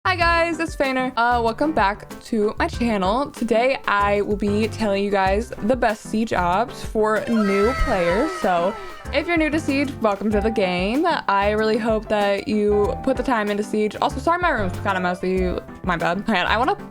Hi guys, it's Fainer. Welcome back to my channel. Today I will be telling you guys the best siege ops for new players. So if you're new to siege, welcome to the game. I really hope that you put the time into siege. Also, sorry my room's kind of messy. My bad. I want to...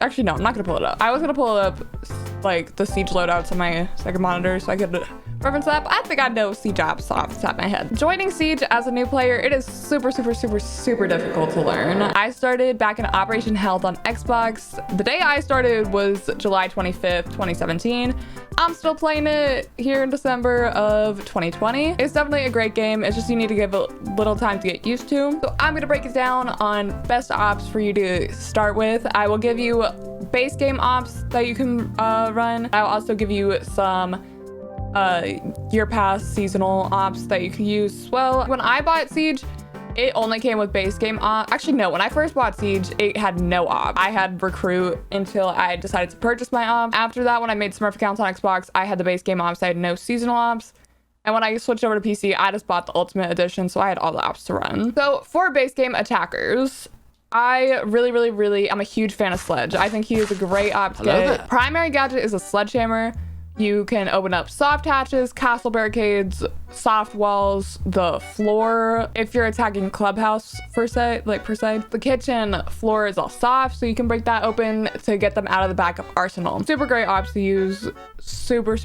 Actually, no, I'm not going to pull it up. I was going to pull it up like the siege loadouts on my second monitor so I could reference that. But I think I know siege ops off the top of my head. Joining siege as a new player, it is super difficult to learn. I started back in Operation Health on Xbox. The day I started was July 25th, 2017. I'm still playing it here in December of 2020. It's definitely a great game. It's just you need to give it a little time to get used to. So I'm gonna break it down on best ops for you to start with. I will give you base game ops that you can run. I'll also give you some year pass seasonal ops that you can use as well. When I bought Siege, it only came with base game op. Actually, no, when I first bought Siege, it had no op. I had recruit until I decided to purchase my op. After that, when I made Smurf accounts on Xbox, I had the base game ops. I had no seasonal ops. And when I switched over to PC, I just bought the Ultimate Edition, so I had all the ops to run. So for base game attackers, I really, I'm a huge fan of Sledge. I think he is a great op to get. Primary gadget is a Sledgehammer. You can open up soft hatches, castle barricades, soft walls, the floor. If you're attacking clubhouse per se, the kitchen floor is all soft, so you can break that open to get them out of the backup arsenal. Super great ops to use. Super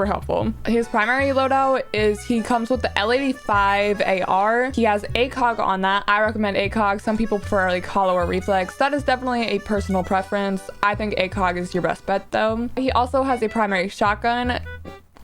helpful. His primary loadout is he comes with the L85 AR. He has ACOG on that. I recommend ACOG. Some people prefer like hollow or reflex. That is definitely a personal preference. I think ACOG is your best bet though. He also has a primary shotgun.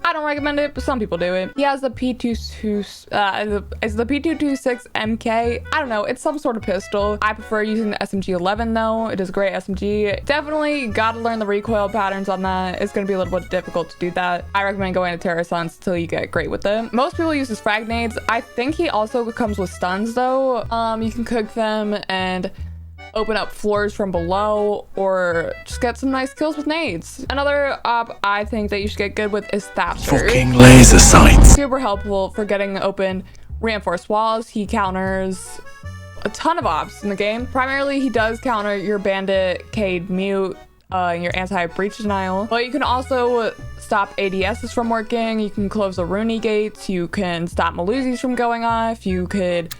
I don't recommend it, but some people do it. He has the P226 MK. I don't know, it's some sort of pistol. I prefer using the SMG-11 though. It is a great SMG. Definitely gotta learn the recoil patterns on that. It's gonna be a little bit difficult to do that. I recommend going to Terra Suns until you get great with it. Most people use his frag nades. I think he also comes with stuns though. You can cook them and open up floors from below or just get some nice kills with nades. Another op I think that you should get good with is Thatcher. Fucking laser sights. Super helpful for getting open reinforced walls. He counters a ton of ops in the game. Primarily, he does counter your bandit, Cade, mute, your anti-breach denial. But you can also stop ADSs from working. You can close the Rooney gates. You can stop Maluzis from going off. You could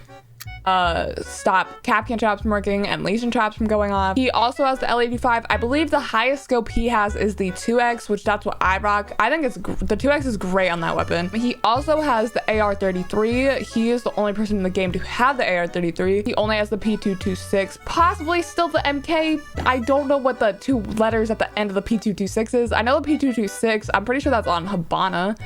stop Capcan traps from working and Lesion traps from going off. He also has the L85. I believe the highest scope he has is the 2x, which that's what I rock. I think the 2x is great on that weapon. He also has the AR-33. He is the only person in the game to have the AR-33. He only has the P226, possibly still the MK. I don't know what the two letters at the end of the P226 is. I know the P226, I'm pretty sure that's on Habana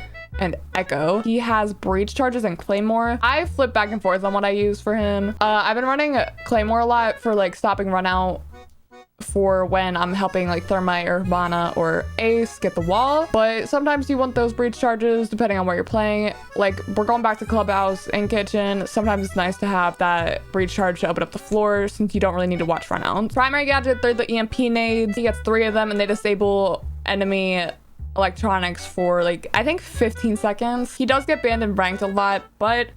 and Echo. He has breach charges and Claymore. I flip back and forth on what I use for him. I've been running Claymore a lot for like stopping run out for when I'm helping like Thermite or Habana or Ace get the wall. But sometimes you want those breach charges depending on where you're playing. Like we're going back to clubhouse and kitchen. Sometimes it's nice to have that breach charge to open up the floor since you don't really need to watch run out. Primary gadget, they're the EMP nades. He gets 3 of them and they disable enemy electronics for like I think 15 seconds. He does get banned and ranked a lot, but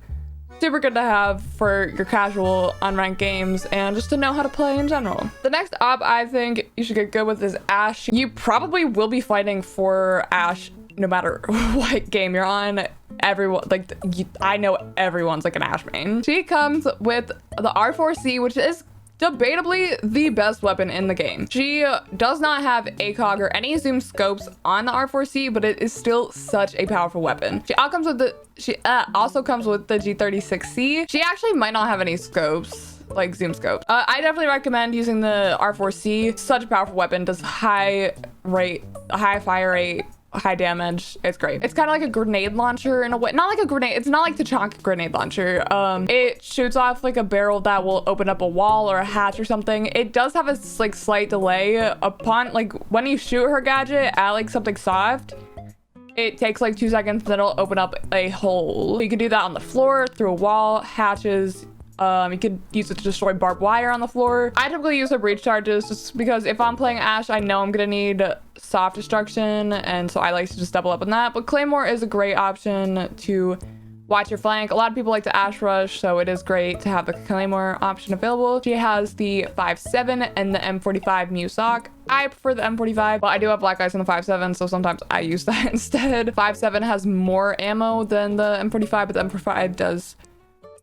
super good to have for your casual unranked games and just to know how to play in general. The next op I think you should get good with is Ash. You probably will be fighting for Ash no matter what game you're on. Everyone, like I know everyone's like an Ash main. She comes with the R4C, which is debatably the best weapon in the game. She does not have ACOG or any zoom scopes on the R4C, but it is still such a powerful weapon. She also comes with the G36C. She actually might not have any scopes, like zoom scope. I definitely recommend using the R4C. Such a powerful weapon, does high fire rate, high damage. It's great. It's kind of like a grenade launcher in a way. Not like a grenade. It's not like the Chonk grenade launcher. It shoots off like a barrel that will open up a wall or a hatch or something. It does have a like slight delay upon like when you shoot her gadget at like something soft. It takes like 2 seconds, then it'll open up a hole. You can do that on the floor, through a wall, hatches. You could use it to destroy barbed wire on the floor. I typically use her breach charges just because if I'm playing Ash, I know I'm gonna need soft destruction, and so I like to just double up on that. But Claymore is a great option to watch your flank. A lot of people like to Ash Rush, so it is great to have the Claymore option available. She has the 5.7 and the M45 Mew Sock. I prefer the M45, but I do have black eyes on the 5.7, so sometimes I use that instead. 5.7 has more ammo than the M45, but the M45 does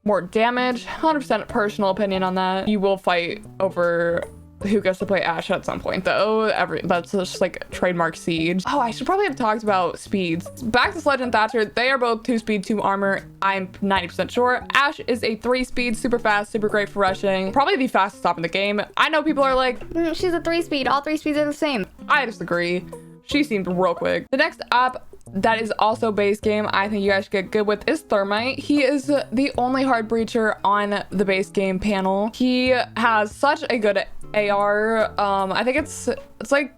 more damage. 100% personal opinion on that. You will fight over who gets to play Ash at some point though. That's just like trademark Siege. Oh, I should probably have talked about speeds. Back to Sledge and Thatcher. They are both 2 speed, 2 armor. I'm 90% sure. Ash is a 3 speed, super fast, super great for rushing. Probably the fastest op in the game. I know people are like, she's a 3 speed. All 3 speeds are the same. I disagree. She seemed real quick. The next op that is also base game I think you guys should get good with is Thermite. He is the only hard breacher on the base game panel. He has such a good AR. I think it's like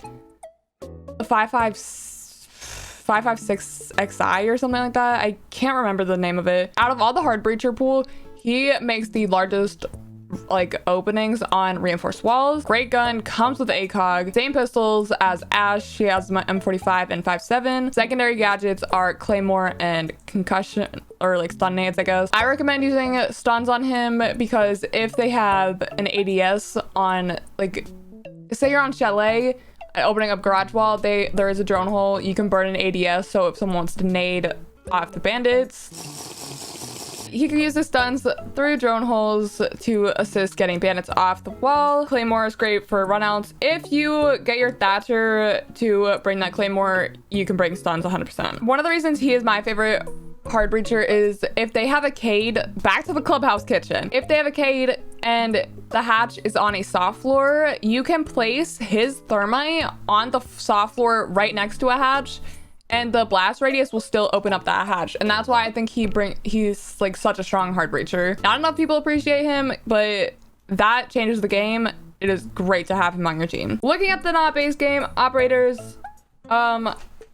a 5.56 XI or something like that. I can't remember the name of it. Out of all the hard breacher pool, he makes the largest like openings on reinforced walls. Great gun, comes with ACOG, same pistols as Ash. She has my M45 and 5.7. Secondary gadgets are Claymore and concussion, or like stun nades, I guess. I recommend using stuns on him because if they have an ADS on, like, say you're on Chalet opening up garage wall, there is a drone hole, you can burn an ADS, so if someone wants to nade off the bandits, he can use the stuns through drone holes to assist getting bandits off the wall. Claymore is great for runouts. If you get your Thatcher to bring that Claymore, you can bring stuns 100%. One of the reasons he is my favorite hard breacher is if they have a Cade, back to the clubhouse kitchen. If they have a Cade and the hatch is on a soft floor, you can place his Thermite on the soft floor right next to a hatch, and the blast radius will still open up that hatch. And that's why I think he's like such a strong hard breacher. Not enough people appreciate him, but that changes the game. It is great to have him on your team. Looking at the not base game operators,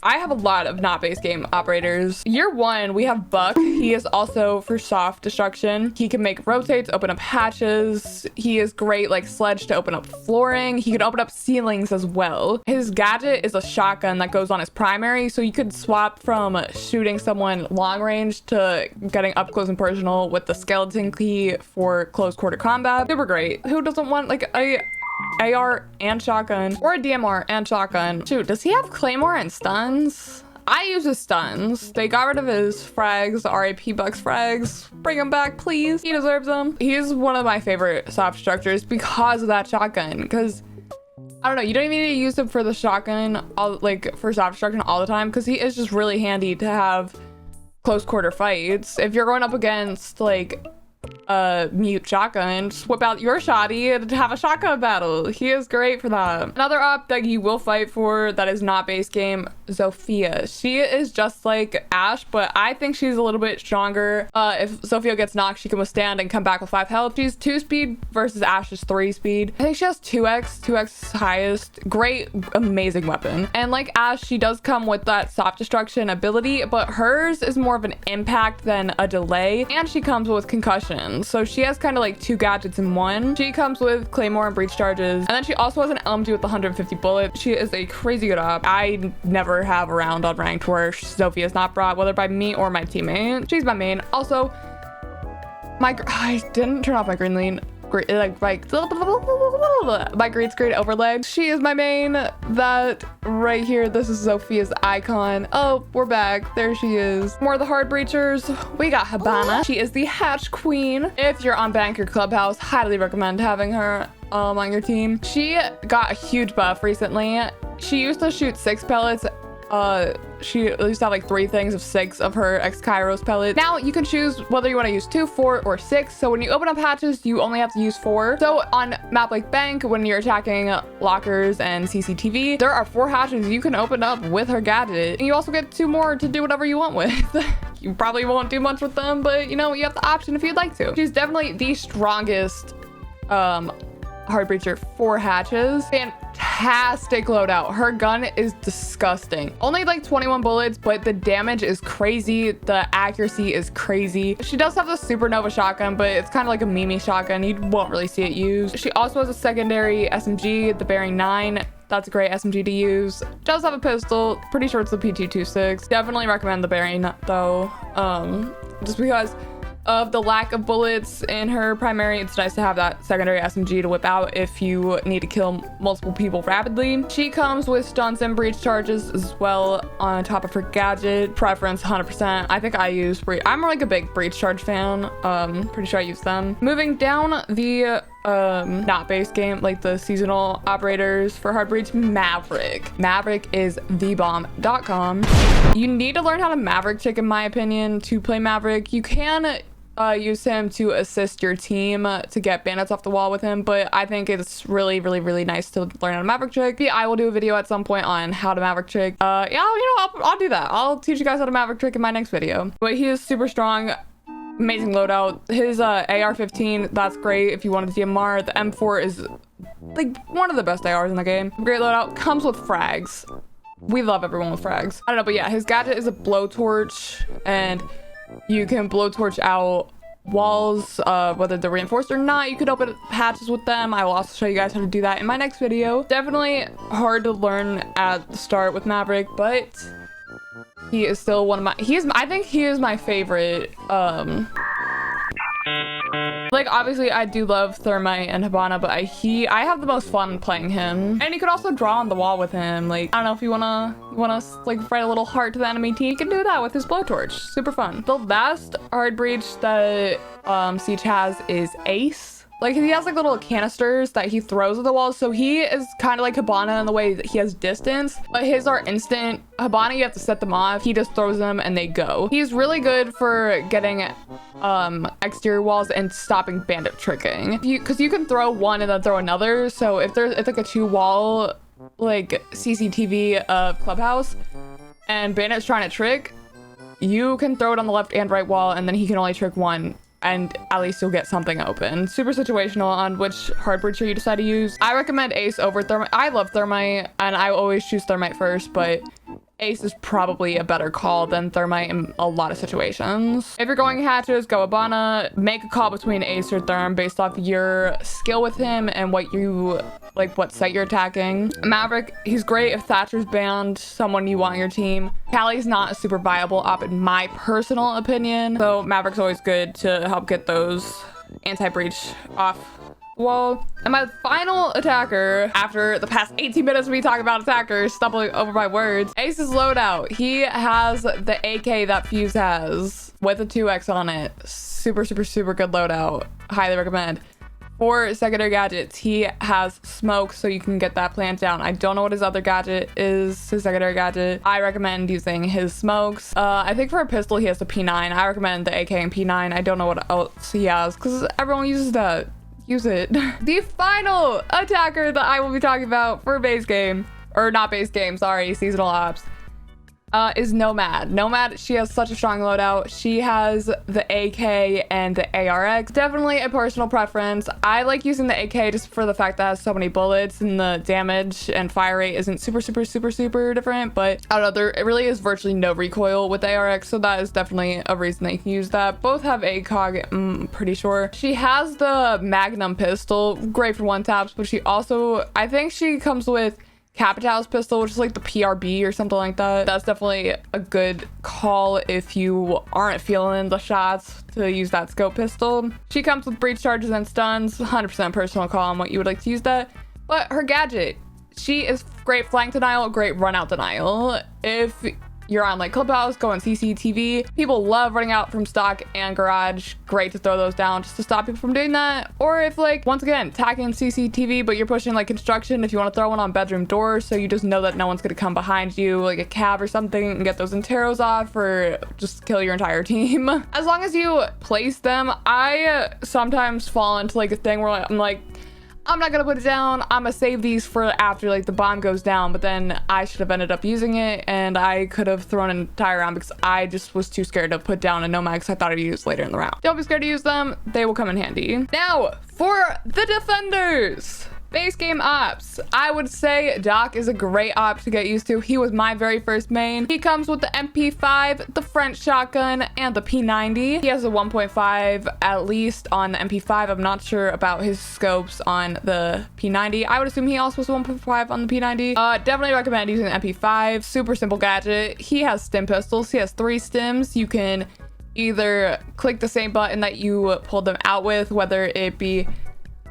I have a lot of not base game operators. Year 1, we have Buck. He is also for soft destruction. He can make rotates, open up hatches. He is great like Sledge to open up flooring. He can open up ceilings as well. His gadget is a shotgun that goes on his primary, so you could swap from shooting someone long range to getting up close and personal with the skeleton key for close quarter combat. Super great. Who doesn't want like a AR and shotgun, or a DMR and shotgun? Shoot, does he have Claymore and stuns? I use his stuns. They got rid of his frags, RAP Bucks frags. Bring him back, please. He deserves them. He's one of my favorite soft structures because of that shotgun. Because I don't know, you don't even need to use him for the shotgun, like for soft destruction all the time, because he is just really handy to have close quarter fights. If you're going up against like mute shotgun, just whip out your shotty and have a shotgun battle. He is great for that. Another op that you will fight for that is not base game, Sophia. She is just like Ash, but I think she's a little bit stronger. If Sophia gets knocked, she can withstand and come back with 5 health. She's 2 speed versus Ash's 3 speed. I think she has 2x highest. Great, amazing weapon. And like Ash, she does come with that soft destruction ability, but hers is more of an impact than a delay, and she comes with concussion. So she has kind of like 2 gadgets in one. She comes with Claymore and breach charges, and then she also has an LMG with 150 bullets. She is a crazy good op. I never have a round on ranked where Sophia is not brought, whether by me or my teammate. She's my main. Also, I didn't turn off my green lean. My green screen overlay. She is my main. That right here, this is Sophia's icon. Oh, we're back. There she is. More of the hard breachers. We got Habana. She is the hatch queen. If you're on Banker Clubhouse, highly recommend having her on your team. She got a huge buff recently. She used to shoot 6 pellets. She used to have like 3 things of 6 of her Kairos pellets. Now you can choose whether you want to use 2, 4, or 6. So when you open up hatches, you only have to use 4. So on map like Bank, when you're attacking lockers and CCTV, there are 4 hatches you can open up with her gadget. And you also get 2 more to do whatever you want with. You probably won't do much with them, but you know, you have the option if you'd like to. She's definitely the strongest hard breacher for hatches. Fantastic loadout. Her gun is disgusting. Only like 21 bullets, but the damage is crazy. The accuracy is crazy. She does have the supernova shotgun, but it's kind of like a Mimi shotgun. You won't really see it used. She also has a secondary SMG, the bearing 9. That's a great SMG to use. Does have a pistol. Pretty sure it's the P226. Definitely recommend the bearing though. Just because of the lack of bullets in her primary, it's nice to have that secondary SMG to whip out if you need to kill multiple people rapidly. She comes with stuns and breach charges as well on top of her gadget. Preference 100%. I think I use breach. I'm like a big breach charge fan. Pretty sure I use them. Moving down the not base game, like the seasonal operators for hard breach, Maverick is thebomb.com. You need to learn how to Maverick chick, in my opinion, to play Maverick. You can use him to assist your team to get bandits off the wall with him, but I think it's really nice to learn how to Maverick trick. I will do a video at some point on how to Maverick trick. Yeah, you know, I'll do that. I'll teach you guys how to Maverick trick in my next video. But he is super strong. Amazing loadout. His AR-15, that's great if you want a DMR. The M4 is like one of the best ARs in the game. Great loadout. Comes with frags. We love everyone with frags. I don't know, but yeah, his gadget is a blowtorch, and you can blowtorch out walls, whether they're reinforced or not. You could open hatches with them. I will also show you guys how to do that in my next video. Definitely hard to learn at the start with Maverick, but he is still one of my, I think he is my favorite. Like, obviously I do love Thermite and Habana, but I have the most fun playing him. And you could also draw on the wall with him. Like, I don't know if you wanna like write a little heart to the enemy team, you can do that with his blowtorch. Super fun. The last hard breach that Siege has is Ace. Like, he has like little canisters that he throws at the walls, so he is kind of like Habana in the way that he has distance, but his are instant. Habana, you have to set them off. He just throws them and they go. He's really good for getting exterior walls and stopping bandit tricking. Because you can throw one and then throw another, so if it's like a 2-wall like CCTV of clubhouse and bandit's trying to trick, you can throw it on the left and right wall, and then he can only trick one, and at least you'll get something open. Super situational on which hard breacher you decide to use. I recommend Ace over Thermite. I love Thermite, and I always choose Thermite first, but Ace is probably a better call than Thermite in a lot of situations. If you're going hatches, go Habana. Make a call between Ace or Therm based off your skill with him and what site you're attacking. Maverick, he's great if Thatcher's banned, someone you want on your team. Callie's not a super viable op in my personal opinion, so Maverick's always good to help get those anti-breach off wall. And my final attacker, after the past 18 minutes of me talking about attackers, stumbling over my words, Ace's loadout. He has the AK that Fuse has with a 2x on it. Super good loadout. Highly recommend. For secondary gadgets, he has smoke, so you can get that plant down. I don't know what his other gadget is, his secondary gadget. I recommend using his smokes. I think for a pistol, he has the P9. I recommend the AK and P9. I don't know what else he has, because everyone uses that. Use it. The final attacker that I will be talking about for base game, or not base game, sorry, seasonal ops, is Nomad. Nomad, she has such a strong loadout. She has the AK and the ARX. Definitely a personal preference. I like using the AK just for the fact that it has so many bullets and the damage and fire rate isn't super different, but I don't know, there it really is virtually no recoil with the ARX, so that is definitely a reason that you can use that. Both have ACOG, I'm pretty sure. She has the Magnum pistol, great for one taps, but she also, I think she comes with Capital's pistol, which is like the PRB or something like that. That's definitely a good call if you aren't feeling the shots to use that scope pistol. She comes with breach charges and stuns, 100% personal call on what you would like to use that. But her gadget, she is great flank denial, great run out denial. If you're on like clubhouse, go on CCTV, people love running out from stock and garage. Great to throw those down just to stop people from doing that. Or if, like, once again, attacking CCTV, but you're pushing like construction, if you want to throw one on bedroom doors, so you just know that no one's gonna come behind you, like a cab or something, and get those interos off, or just kill your entire team. As long as you place them. I sometimes fall into like a thing where I'm like, I'm not gonna put it down, I'm gonna save these for after like the bomb goes down, but then I should have ended up using it, and I could have thrown an entire round because I just was too scared to put down a Nomad because I thought I'd use later in the round. Don't be scared to use them, they will come in handy. Now, for the defenders! Base game ops. I would say Doc is a great op to get used to. He was my very first main. He comes with the MP5, the French shotgun, and the P90. He has a 1.5 at least on the MP5. I'm not sure about his scopes on the P90. I would assume he also has 1.5 on the P90. Definitely recommend using the MP5. Super simple gadget. He has stim pistols. He has 3 stims. You can either click the same button that you pulled them out with, whether it be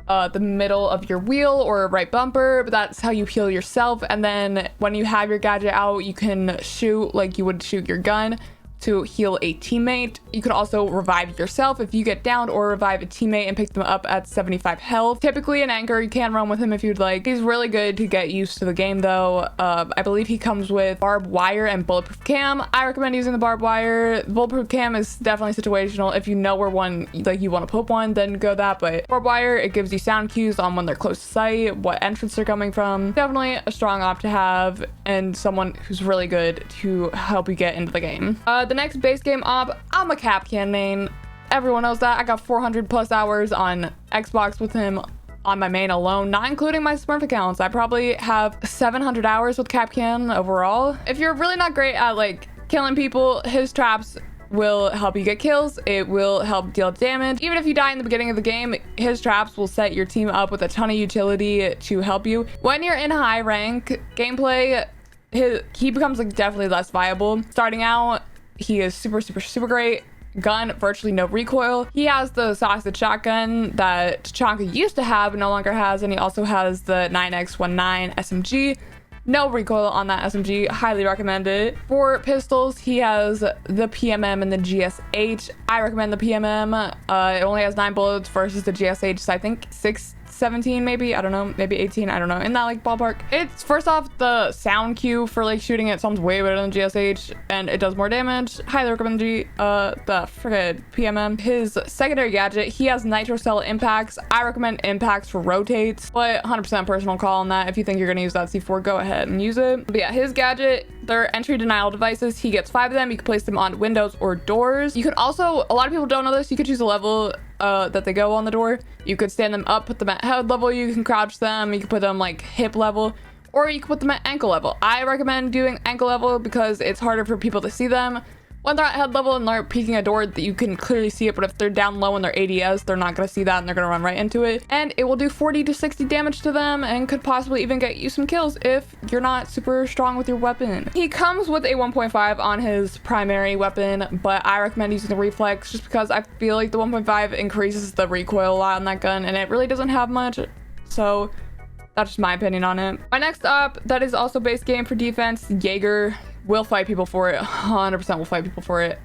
the middle of your wheel or right bumper, but that's how you heal yourself. And then when you have your gadget out, you can shoot like you would shoot your gun to heal a teammate. You can also revive yourself if you get downed, or revive a teammate and pick them up at 75 health. Typically an anchor, you can run with him if you'd like. He's really good to get used to the game though. I believe he comes with barbed wire and bulletproof cam. I recommend using the barbed wire. The bulletproof cam is definitely situational. If you know where one, like you want to put one, then go that. But barbed wire, it gives you sound cues on when they're close to sight, what entrance they're coming from. Definitely a strong op to have, and someone who's really good to help you get into the game. The next base game op, I'm a Capcan main. Everyone knows that. I got 400 plus hours on Xbox with him on my main alone, not including my Smurf accounts. I probably have 700 hours with Capcan overall. If you're really not great at like killing people, his traps will help you get kills. It will help deal damage. Even if you die in the beginning of the game, his traps will set your team up with a ton of utility to help you. When you're in high rank gameplay, he becomes like definitely less viable. Starting out, he is super great. Gun, virtually no recoil. He has the sausage shotgun that Tachanka used to have but no longer has, and he also has the 9x19 SMG. No recoil on that SMG. Highly recommend it. For pistols, he has the PMM and the GSH. I recommend the PMM. It only has 9 bullets versus the GSH, so I think 17 maybe, I don't know, maybe 18, I don't know, in that like ballpark. It's first off, the sound cue for like shooting it sounds way better than GSH, and it does more damage. Highly recommend the friggin' PMM. His secondary gadget, he has nitro cell impacts. I recommend impacts for rotates, but 100% personal call on that. If you think you're gonna use that C4, go ahead and use it. But yeah, his gadget, they're entry denial devices. He gets 5 of them. You can place them on windows or doors. You could also, a lot of people don't know this, you could choose a level that they go on the door. You could stand them up, put them at head level, you can crouch them, you can put them like hip level, or you can put them at ankle level. I recommend doing ankle level because it's harder for people to see them. When they're at head level and they're peeking a door, that you can clearly see it, but if they're down low and they're ADS, they're not going to see that and they're going to run right into it. And it will do 40 to 60 damage to them and could possibly even get you some kills if you're not super strong with your weapon. He comes with a 1.5 on his primary weapon, but I recommend using the reflex just because I feel like the 1.5 increases the recoil a lot on that gun and it really doesn't have much. So that's just my opinion on it. My next up, that is also base game for defense, Jaeger. Will fight people for it. 100% will fight people for it.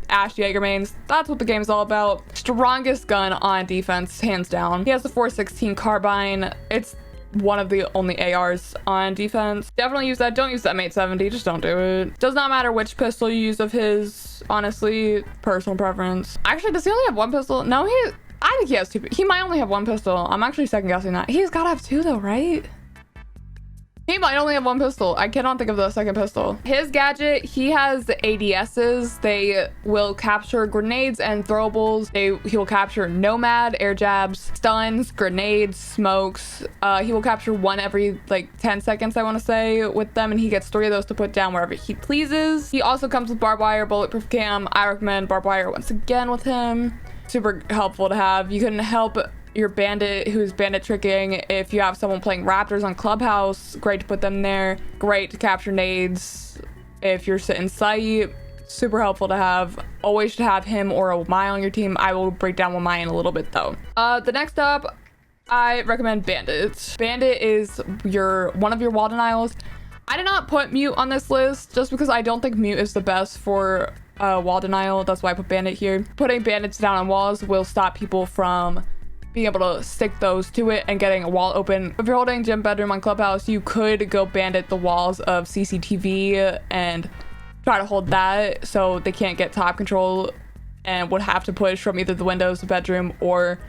Ash Jaeger mains, that's what the game's all about. Strongest gun on defense, hands down. He has the 416 carbine. It's one of the only ARs on defense. Definitely use that. Don't use that Mate 70. Just don't do it. Does not matter which pistol you use of his, honestly. Personal preference. Actually, does he only have 1 pistol? No, I think he has 2. He might only have 1 pistol. I'm actually second guessing that. He's gotta have 2 though, right? He might only have 1 pistol. I cannot think of the second pistol. His gadget, he has the ADSs. They will capture grenades and throwables. He will capture nomad, air jabs, stuns, grenades, smokes. He will capture 1 every like 10 seconds, I want to say, with them, and he gets 3 of those to put down wherever he pleases. He also comes with barbed wire, bulletproof cam. I recommend barbed wire once again with him. Super helpful to have. You can help your bandit who's bandit tricking. If you have someone playing Raptors on Clubhouse, great to put them there. Great to capture nades if you're sitting sight. Super helpful to have. Always should have him or a Wamai on your team. I will break down Wamai in a little bit though. The next up, I recommend Bandits. Bandit is one of your wall denials. I did not put Mute on this list just because I don't think Mute is the best for wall denial. That's why I put Bandit here. Putting bandits down on walls will stop people from being able to stick those to it and getting a wall open. If you're holding gym bedroom on Clubhouse, you could go bandit the walls of CCTV and try to hold that so they can't get top control and would have to push from either the windows, the bedroom, or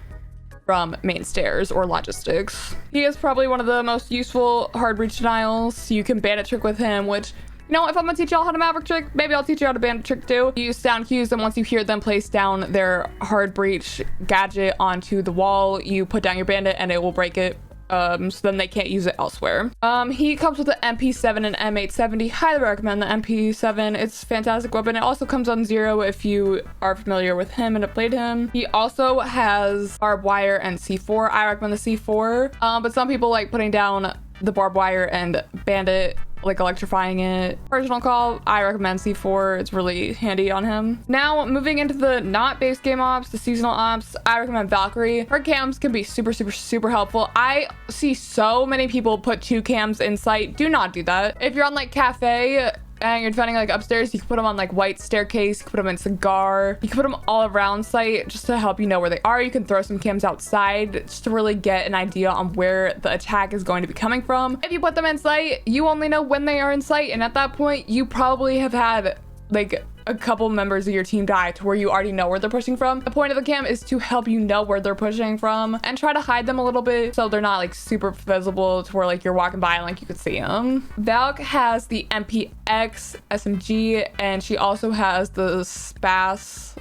from main stairs or logistics. He is probably one of the most useful hard breach denials. You can bandit trick with him, which, you know, if I'm gonna teach y'all how to Maverick trick, maybe I'll teach you how to bandit trick too. You use sound cues, and once you hear them place down their hard breach gadget onto the wall, you put down your bandit and it will break it so then they can't use it elsewhere. He comes with the MP7 and M870. Highly recommend the MP7. It's a fantastic weapon. It also comes on 0 if you are familiar with him and have played him. He also has barbed wire and C4. I recommend the C4, but some people like putting down the barbed wire and Bandit, like electrifying it. Personal call, I recommend C4. It's really handy on him. Now, moving into the not base game ops, the seasonal ops, I recommend Valkyrie. Her cams can be super helpful. I see so many people put 2 cams in sight. Do not do that. If you're on like cafe and you're defending like upstairs, you can put them on like white staircase, you can put them in cigar, you can put them all around site just to help you know where they are. You can throw some cams outside just to really get an idea on where the attack is going to be coming from. If you put them in sight, you only know when they are in sight, and at that point you probably have had like a couple members of your team die to where you already know where they're pushing from. The point of the cam is to help you know where they're pushing from and try to hide them a little bit so they're not like super visible to where like you're walking by and like you could see them. Valk has the MPX SMG, and she also has the SPAS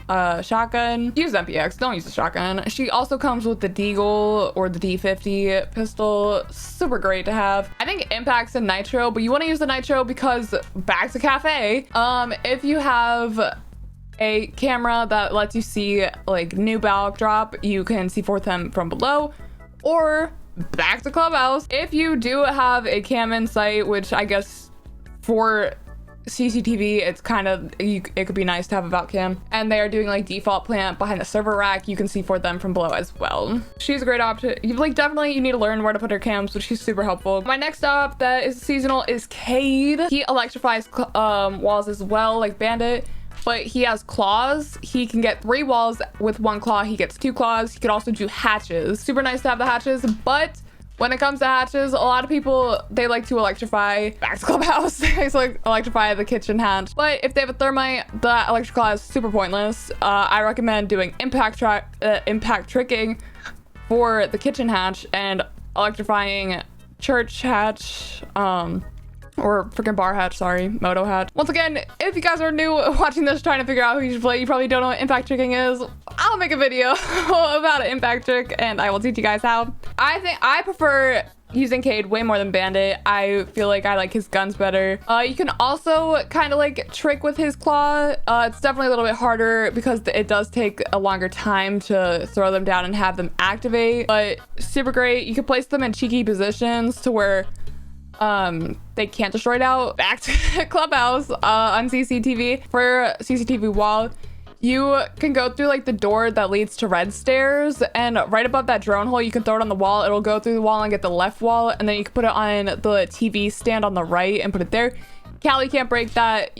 shotgun. Use MPX, don't use the shotgun. She also comes with the Deagle or the D50 pistol. Super great to have. I think Impact's and Nitro, but you want to use the Nitro because back to cafe. If you have a camera that lets you see like new Valk drop, you can see forth them from below, or back to clubhouse. If you do have a cam in sight, which I guess for CCTV, it's kind of, it could be nice to have a Valk cam, and they are doing like default plant behind the server rack, you can see for them from below as well. She's a great option. You like definitely you need to learn where to put her cams, but she's super helpful. My next op that is seasonal is Cade. He electrifies walls as well, like Bandit, but he has claws. He can get 3 walls with 1 claw. He gets 2 claws. He could also do hatches. Super nice to have the hatches, but when it comes to hatches, a lot of people, they like to electrify back to clubhouse. They like electrify the kitchen hatch. But if they have a thermite, the electrical is super pointless. I recommend doing impact tricking for the kitchen hatch and electrifying church hatch, or freaking bar hatch, sorry, moto hatch. Once again, if you guys are new watching this trying to figure out who you should play, you probably don't know what impact tricking is, I'll make a video about an impact trick and I will teach you guys how. I think I prefer using Cade way more than Bandit. I feel like I like his guns better. You can also kind of like trick with his claw. It's definitely a little bit harder because it does take a longer time to throw them down and have them activate, but super great. You can place them in cheeky positions to where they can't destroy it out. Back to clubhouse on CCTV. For CCTV wall, you can go through like the door that leads to red stairs, and right above that drone hole you can throw it on the wall. It'll go through the wall and get the left wall, and then you can put it on the TV stand on the right and put it there. Callie can't break that.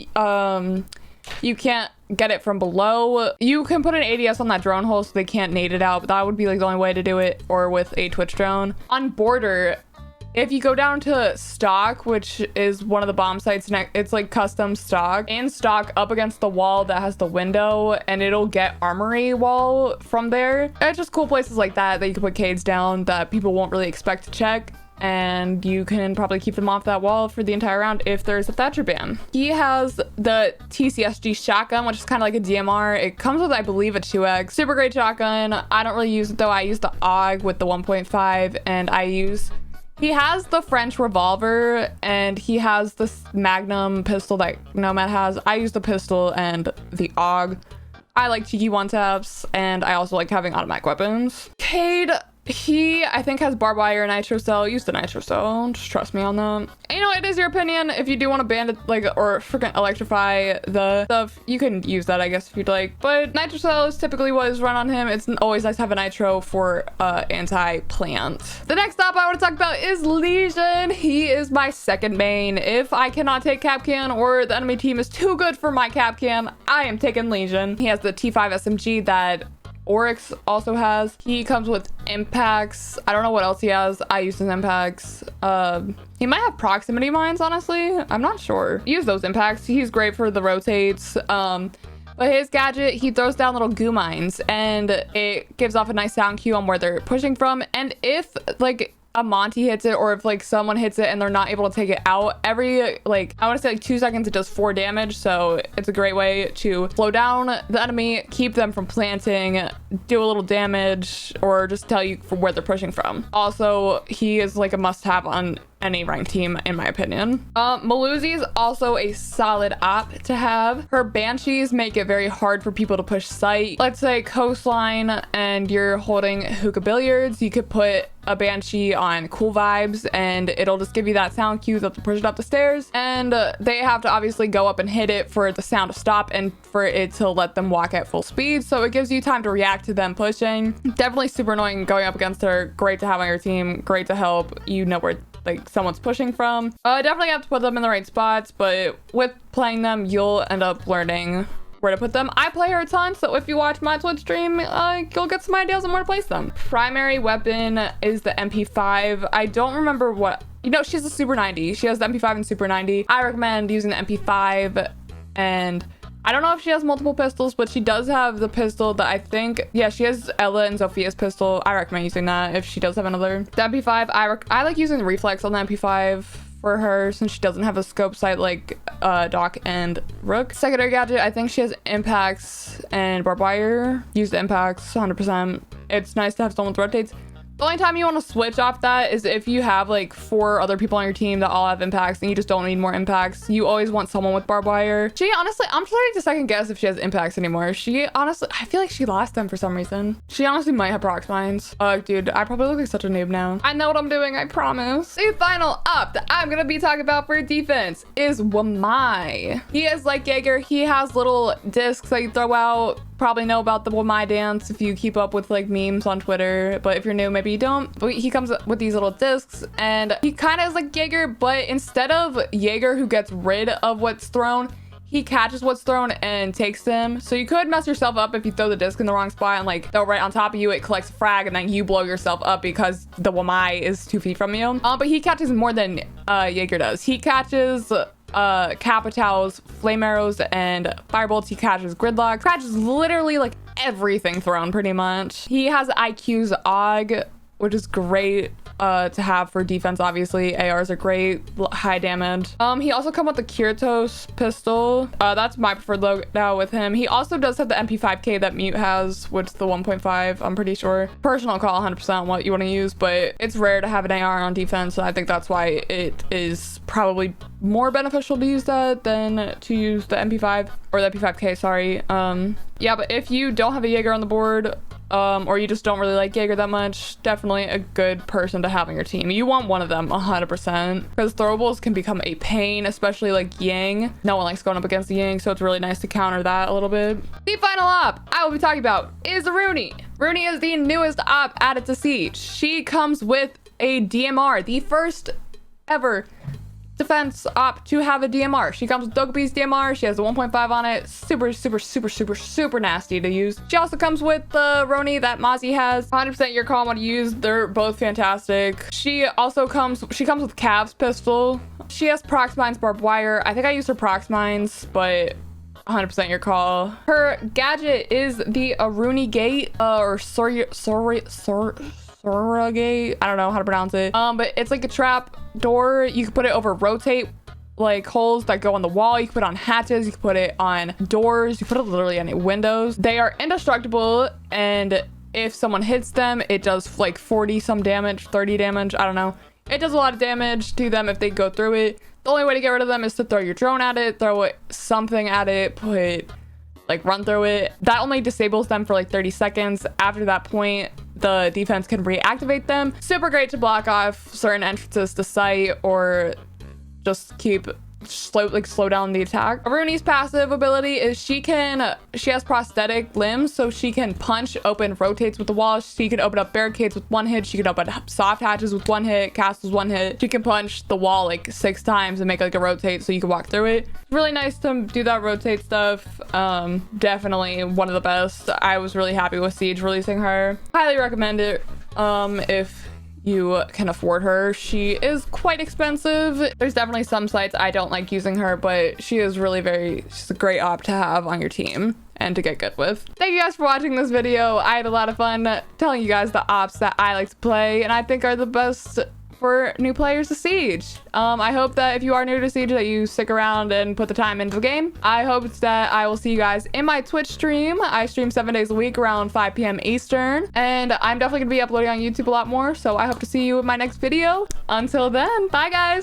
You can't get it from below. You can put an ADS on that drone hole so they can't nade it out, but that would be like the only way to do it, or with a Twitch drone. On border, if you go down to stock, which is one of the bomb sites, it's like custom stock, and stock up against the wall that has the window, and it'll get armory wall from there. It's just cool places like that you can put Cades down that people won't really expect to check, and you can probably keep them off that wall for the entire round if there's a Thatcher ban. He has the TCSG shotgun, which is kind of like a DMR. It comes with, I believe, a 2X. Super great shotgun. I don't really use it though. I use the AUG with the 1.5, and he has the French revolver, and he has this Magnum pistol that Nomad has. I use the pistol and the AUG. I like cheeky one-taps, and I also like having automatic weapons. Cade, he, I think, has barbed wire and nitro cell. Use the nitro cell. Just trust me on that. And, you know, it is your opinion. If you do want to ban it, like, or freaking electrify the stuff, you can use that, I guess, if you'd like. But nitro cell is typically what is run on him. It's always nice to have a nitro for anti-plant. The next stop I want to talk about is Lesion. He is my second main. If I cannot take Capcan or the enemy team is too good for my Capcan, I am taking Lesion. He has the T5 SMG that Oryx also has. He comes with impacts. I don't know what else he has. I use his impacts. He might have proximity mines, honestly. I'm not sure. Use those impacts. He's great for the rotates. But his gadget, he throws down little goo mines, and it gives off a nice sound cue on where they're pushing from. And if like a Monty hits it, or if like someone hits it and they're not able to take it out, every like I want to say like 2 seconds it does 4 damage. So it's a great way to slow down the enemy, keep them from planting, do a little damage, or just tell you from where they're pushing from. Also, he is like a must-have on any ranked team in my opinion. Melusi is also a solid op to have. Her banshees make it very hard for people to push site. Let's say coastline and you're holding hookah billiards, you could put a banshee on cool vibes and it'll just give you that sound cue that to push it up the stairs, and they have to obviously go up and hit it for the sound to stop and for it to let them walk at full speed, so it gives you time to react to them pushing. Definitely super annoying going up against her. Great to have on your team, great to help you know where like someone's pushing from. Definitely have to put them in the right spots, but with playing them you'll end up learning where to put them. I play her a ton, so if you watch my Twitch stream, you'll get some ideas on where to place them. Primary weapon is the MP5. I don't remember what, you know, she's a Super 90. She has the MP5 and Super 90. I recommend using the MP5, and I don't know if she has multiple pistols, but she does have the pistol that I think, yeah, she has Ella and Sophia's pistol. I recommend using that if she does have another. The MP5, I like using the reflex on the MP5 for her since she doesn't have a scope sight like Doc and Rook. Secondary gadget, I think she has impacts and barbed wire. Use the impacts 100%. It's nice to have someone with rotates. The only time you want to switch off that is if you have like 4 other people on your team that all have impacts and you just don't need more impacts. You always want someone with barbed wire. She honestly, I'm starting to second guess if she has impacts anymore. She honestly, I feel like she lost them for some reason. She honestly might have proc mines. Dude, I probably look like such a noob now. I know what I'm doing, I promise. The final up that I'm gonna be talking about for defense is Wamai. He is like Jaeger. He has little discs that you throw out. Probably know about the Wamai dance if you keep up with like memes on Twitter, but if you're new, maybe you don't. But he comes with these little discs and he kind of is like Jaeger, but instead of Jaeger who gets rid of what's thrown, he catches what's thrown and takes them. So you could mess yourself up if you throw the disc in the wrong spot and like throw right on top of you, it collects a frag and then you blow yourself up because the Wamai is 2 feet from you. But he catches more than Jaeger does. He catches Capitals, flame arrows, and firebolts. He catches gridlock, catches literally like everything thrown pretty much. He has IQ's AUG, which is great to have for defense. Obviously ARs are great, high damage. He also comes with the Kiratos pistol. That's my preferred loadout with him. He also does have the MP5K that Mute has, which is the 1.5, I'm pretty sure. Personal call 100% what you want to use, but it's rare to have an AR on defense, so I think that's why it is probably more beneficial to use that than to use the MP5 or the MP5K, sorry. Yeah, but if you don't have a Jaeger on the board, or you just don't really like Jaeger that much, definitely a good person to have on your team. You want one of them 100%, because throwables can become a pain, especially like Yang. No one likes going up against the Yang, so it's really nice to counter that a little bit. The final op I will be talking about is Rooney. Rooney is the newest op added to Siege. She comes with a DMR, the first ever defense op to have a DMR. She comes with Dogobee's DMR. She has a 1.5 on it. Super nasty to use. She also comes with the Roni that Mozzie has. 100% your call on what to use. They're both fantastic. She comes with Cav's pistol. She has prox mines, barbed wire. I think I use her prox mines, but 100% your call. Her gadget is the Aruni Gate, or Surrogate. I don't know how to pronounce it. But it's like a trap door. You can put it over rotate like holes that go on the wall. You can put it on hatches. You can put it on doors. You can put it literally on windows. They are indestructible, and if someone hits them, it does like 40 some damage, 30 damage. I don't know. It does a lot of damage to them if they go through it. The only way to get rid of them is to throw your drone at it, throw something at it, run through it. That only disables them for like 30 seconds. After that point, the defense can reactivate them. Super great to block off certain entrances to site or just keep slow down the attack. Aruni's passive ability is she has prosthetic limbs, so she can punch open rotates with the wall. She can open up barricades with one hit. She can open up soft hatches with one hit, castles one hit. She can punch the wall like 6 times and make like a rotate so you can walk through it. Really nice to do that rotate stuff. Definitely one of the best. I was really happy with Siege releasing her. Highly recommend it if you can afford her. She is quite expensive. There's definitely some sites I don't like using her, but she is she's a great op to have on your team and to get good with. Thank you guys for watching this video. I had a lot of fun telling you guys the ops that I like to play and I think are the best for new players to Siege. I hope that if you are new to Siege that you stick around and put the time into the game. I hope that I will see you guys in my Twitch stream. I stream 7 days a week around 5 p.m. Eastern, and I'm definitely gonna be uploading on YouTube a lot more, so I hope to see you in my next video. Until then, bye guys.